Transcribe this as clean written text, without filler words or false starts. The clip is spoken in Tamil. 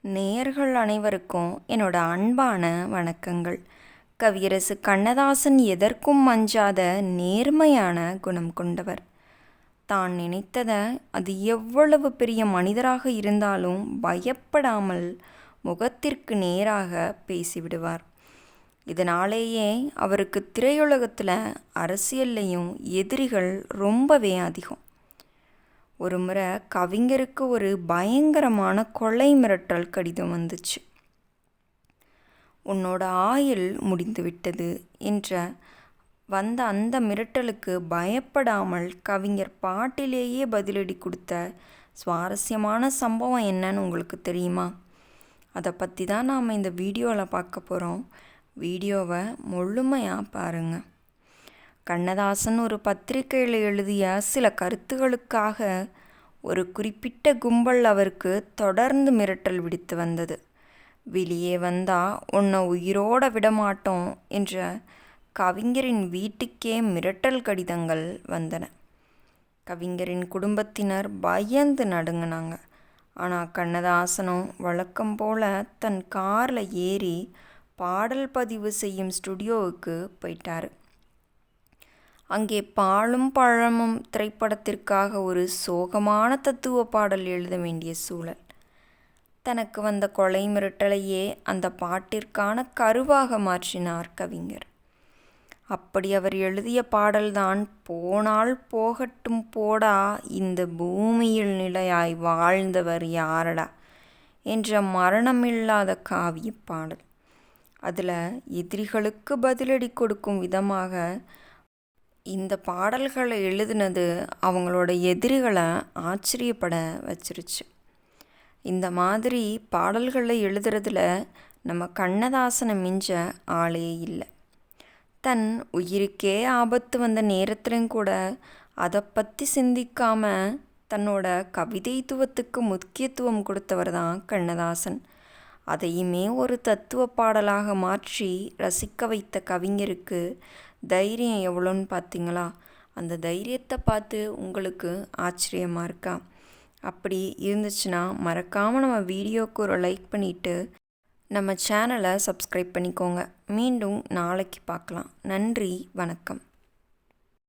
நேயர்கள் அனைவருக்கும் என்னோட அன்பான வணக்கங்கள். கவியரசு கண்ணதாசன் எதற்கும் அஞ்சாத நேர்மையான குணம் கொண்டவர். தான் நினைத்ததை அது எவ்வளவு பெரிய மனிதராக இருந்தாலும் பயப்படாமல் முகத்திற்கு நேராக பேசிவிடுவார். இதனாலேயே அவருக்கு திரையுலகத்தில் அரசியல்லையும் எதிரிகள் ரொம்பவே அதிகம். ஒரு முறை கவிஞருக்கு ஒரு பயங்கரமான கொலை மிரட்டல் கடிதம் வந்துச்சு. உன்னோட ஆயுள் முடிந்துவிட்டது என்ற வந்த அந்த மிரட்டலுக்கு பயப்படாமல் கவிஞர் பாட்டிலேயே பதிலடி கொடுத்த சுவாரஸ்யமான சம்பவம் என்னன்னு உங்களுக்கு தெரியுமா? அதை பற்றி தான் நாம் இந்த வீடியோவில் பார்க்க போகிறோம். வீடியோவை முழுமையாக பாருங்கள். கண்ணதாசன் ஒரு பத்திரிகையில் எழுதிய சில கருத்துகளுக்காக ஒரு குறிப்பிட்ட கும்பல் அவருக்கு தொடர்ந்து மிரட்டல் விடுத்து வந்தது. வெளியே வந்தா உன்னை உயிரோட விடமாட்டோம் என்ற கவிஞரின் வீட்டுக்கே மிரட்டல் கடிதங்கள் வந்தன. கவிஞரின் குடும்பத்தினர் பயந்து நடுங்கினாங்க. ஆனால் கண்ணதாசனும் வழக்கம் போல தன் காரில் ஏறி பாடல் பதிவு செய்யும் ஸ்டுடியோவுக்கு போயிட்டார். அங்கே பாலும் பழமும் திரைப்படத்திற்காக ஒரு சோகமான தத்துவ பாடல் எழுத வேண்டிய சூழல். தனக்கு வந்த கொலை மிரட்டலையே அந்த பாட்டிற்கான கருவாக மாற்றினார் கவிஞர். அப்படி அவர் எழுதிய பாடல்தான் போனால் போகட்டும் போடா, இந்த பூமியில் நிலையாய் வாழ்ந்தவர் யாரடா என்ற மரணமில்லாத காவிய பாடல். அதில் எதிரிகளுக்கு பதிலடி கொடுக்கும் விதமாக இந்த பாடல்களை எழுதினது அவங்களோட எதிரிகளை ஆச்சரியப்பட வச்சிருச்சு. இந்த மாதிரி பாடல்களை எழுதுறதுல நம்ம கண்ணதாசனை மிஞ்ச ஆளே இல்லை. தன் உயிருக்கே ஆபத்து வந்த நேரத்திலும் கூட அதை பற்றி சிந்திக்காமல் தன்னோட கவிதைத்துவத்துக்கு முக்கியத்துவம் கொடுத்தவர் தான் கண்ணதாசன். அதையுமே ஒரு தத்துவ பாடலாக மாற்றி ரசிக்க வைத்த கவிஞருக்கு தைரியம் எவ்வளோன்னு பார்த்தீங்களா? அந்த தைரியத்தை பார்த்து உங்களுக்கு ஆச்சரியமாக இருக்கா? அப்படி இருந்துச்சுன்னா மறக்காமல் நம்ம வீடியோவுக்கு ஒரு லைக் பண்ணிவிட்டு நம்ம சேனலை சப்ஸ்கிரைப் பண்ணிக்கோங்க. மீண்டும் நாளைக்கு பார்க்கலாம். நன்றி, வணக்கம்.